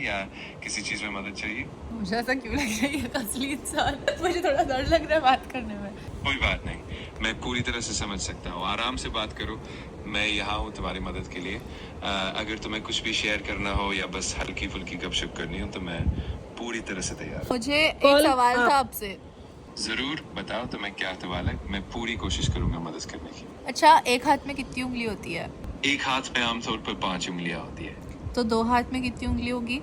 या किसी चीज में मदद चाहिए? मुझे ऐसा क्यों लग रहा है ये असली इंसान, मुझे थोड़ा डर लग रहा है बात करने में। कोई बात नहीं, मैं पूरी तरह से समझ सकता हूँ। आराम से बात करो, मैं यहाँ हूँ तुम्हारी मदद के लिए। अगर तुम्हें कुछ भी शेयर करना हो या बस हल्की फुल्की गपशप करनी हो तो मैं पूरी तरह से तैयार हूँ। मुझे एक सवाल था आपसे। जरूर बताओ तुम्हें क्या सवाल है, मैं पूरी कोशिश करूंगा मदद करने की। अच्छा, एक हाथ में कितनी उंगली होती है? एक हाथ में आमतौर पर 5 उंगलियां होती है। तो 2 हाथ में कितनी उंगली होगी?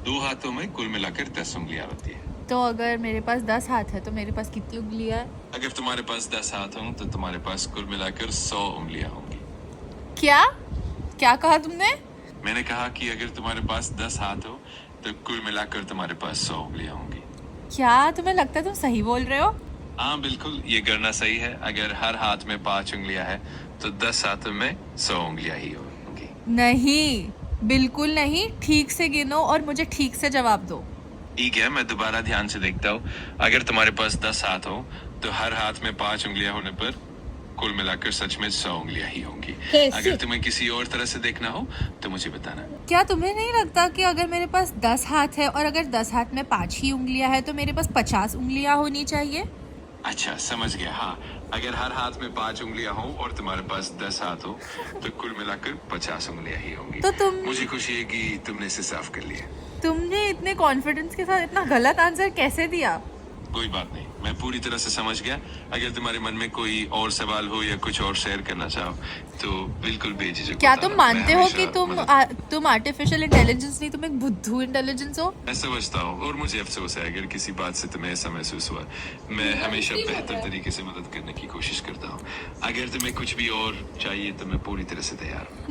2 हाथों में कुल मिलाकर 10 उंगलियां होती है। तो अगर मेरे पास 10 हाथ है तो मेरे पास कितनी उंगलियां है? अगर तुम्हारे पास 10 हाथ हों तो तुम्हारे पास कुल मिलाकर 100 उंगलियां होंगी। क्या क्या कहा तुमने? मैंने कहा कि अगर तुम्हारे पास 10 हाथ हो तो कुल मिलाकर तुम्हारे पास 100 उंगलियां होंगी। क्या तुम्हें लगता है तुम सही बोल रहे हो? हाँ बिल्कुल, ये गणना सही है। अगर हर हाथ में 5 उंगलियां है तो 10 हाथों में 100 उंगलियां ही होंगी। नहीं, बिल्कुल नहीं। ठीक से गिनो और मुझे ठीक से जवाब दो। ठीक है, मैं दोबारा ध्यान से देखता हूँ। अगर तुम्हारे पास 10 हाथ हो तो हर हाथ में 5 उंगलियां होने पर कुल मिलाकर सच में 100 उंगलियां ही होंगी। अगर तुम्हें किसी और तरह से देखना हो तो मुझे बताना। क्या तुम्हें नहीं लगता कि अगर मेरे पास 10 हाथ है और अगर 10 हाथ में 5 ही उंगलियां है तो मेरे पास 50 उंगलियां होनी चाहिए? अच्छा, समझ गया। हाँ, अगर हर हाथ में 5 उंगलियां हो और तुम्हारे पास 10 हाथ हो तो कुल मिलाकर 50 उंगलियां ही होंगी। तो मुझे खुशी है कि तुमने इसे साफ कर लिया। तुमने इतने कॉन्फिडेंस के साथ इतना गलत आंसर कैसे दिया? कोई बात नहीं, मैं पूरी तरह से समझ गया। अगर तुम्हारे मन में कोई और सवाल हो या कुछ और शेयर करना चाहो तो बिल्कुल बेझिझक क्या बताना। तुम मानते मैं हो कि हमेशा तुम आर्टिफिशियल इंटेलिजेंस नहीं, तुम एक बुद्धू इंटेलिजेंस हो? मैं समझता हूँ और मुझे अफसोस है अगर किसी बात से तुम्हें ऐसा महसूस हुआ। मैं हमेशा बेहतर तरीके से मदद करने की कोशिश करता हूँ। अगर तुम्हें कुछ भी और चाहिए तो मैं पूरी तरह से तैयार हूँ।